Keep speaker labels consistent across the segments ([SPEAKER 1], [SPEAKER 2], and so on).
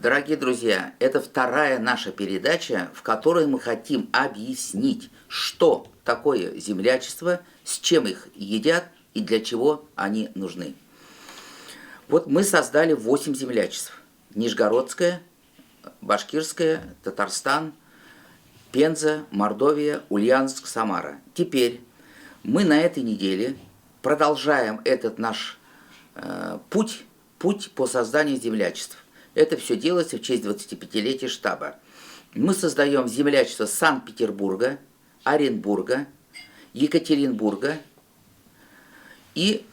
[SPEAKER 1] Дорогие друзья, это вторая наша передача, в которой мы хотим объяснить, что такое землячество, с чем их едят и для чего они нужны. Вот мы создали 8 землячеств. Нижегородское, Башкирское, Татарстан, Пенза, Мордовия, Ульяновск, Самара. Теперь мы на этой неделе продолжаем этот наш путь по созданию землячеств. Это все делается в честь 25-летия штаба. Мы создаем землячество Санкт-Петербурга, Оренбурга, Екатеринбурга. И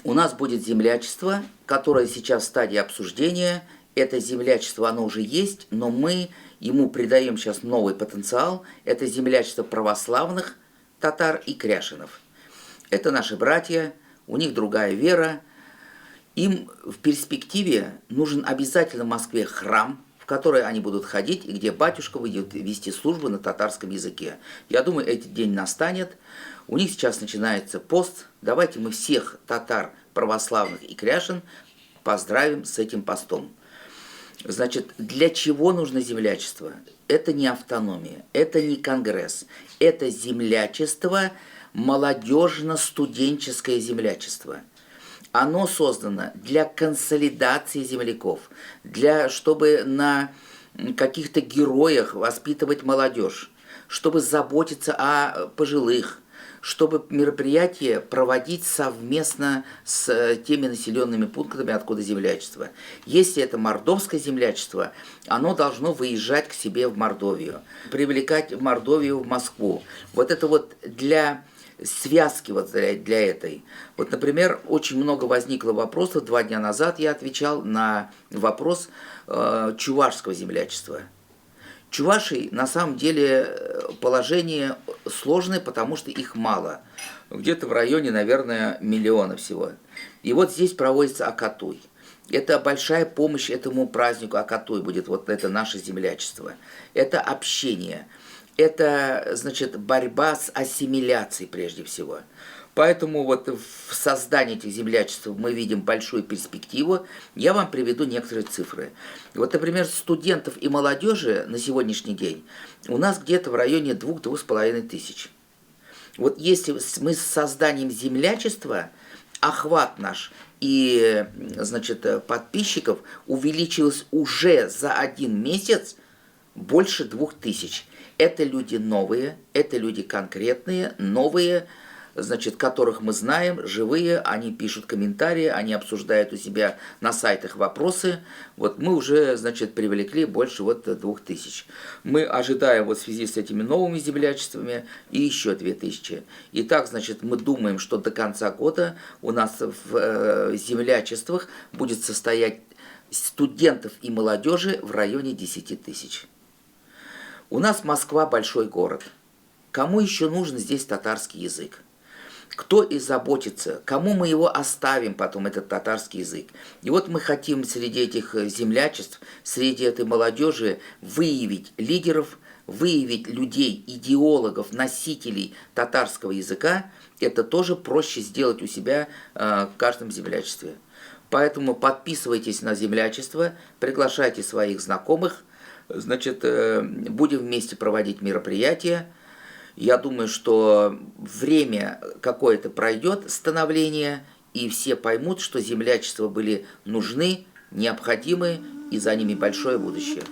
[SPEAKER 1] у нас будет землячество, которое сейчас в стадии обсуждения. Это землячество, оно уже есть, но мы ему придаем сейчас новый потенциал. Это землячество православных татар и кряшинов. Это наши братья, у них другая вера. Им в перспективе нужен обязательно в Москве храм, в который они будут ходить, и где батюшка будет вести службу на татарском языке. Я думаю, этот день настанет. У них сейчас начинается пост. Давайте мы всех татар православных и кряшин поздравим с этим постом. Значит, для чего нужно землячество? Это не автономия, это не конгресс. Это землячество, молодежно-студенческое землячество. Оно создано для консолидации земляков, чтобы на каких-то героях воспитывать молодежь, чтобы заботиться о пожилых, чтобы мероприятия проводить совместно с теми населенными пунктами, откуда землячество. Если это мордовское землячество, оно должно выезжать к себе в Мордовию, привлекать в Мордовию в Москву. Вот это вот для связки вот для этой. Вот, например, очень много возникло вопросов. 2 дня назад я отвечал на вопрос чувашского землячества. Чувашей на самом деле положение сложное, потому что их мало. Где-то в районе, наверное, 1 миллиона всего. И вот здесь проводится Акатуй. Это большая помощь этому празднику Акатуй будет, вот это наше землячество. Это общение. Это, значит, борьба с ассимиляцией прежде всего. Поэтому вот в создании этих землячеств мы видим большую перспективу. Я вам приведу некоторые цифры. Вот, например, студентов и молодежи на сегодняшний день у нас где-то в районе 2-2,5 тысяч. Вот если мы с созданием землячества, охват наш и, значит, подписчиков увеличилось уже за 1 месяц больше 2000. Это люди новые, это люди конкретные, новые, значит, которых мы знаем, живые, они пишут комментарии, они обсуждают у себя на сайтах вопросы. Вот мы уже, значит, привлекли больше 2000. Мы ожидаем вот в связи с этими новыми землячествами и еще 2000. Итак, значит, мы думаем, что до конца года у нас в землячествах будет состоять студентов и молодежи в районе 10 тысяч. У нас Москва большой город. Кому еще нужен здесь татарский язык? Кто и заботится? Кому мы его оставим потом, этот татарский язык? И вот мы хотим среди этих землячеств, среди этой молодежи выявить лидеров, выявить людей, идеологов, носителей татарского языка. Это тоже проще сделать у себя в каждом землячестве. Поэтому подписывайтесь на землячество, приглашайте своих знакомых. Значит, будем вместе проводить мероприятия. Я думаю, что время какое-то пройдет, становление, и все поймут, что землячества были нужны, необходимы, и за ними большое будущее.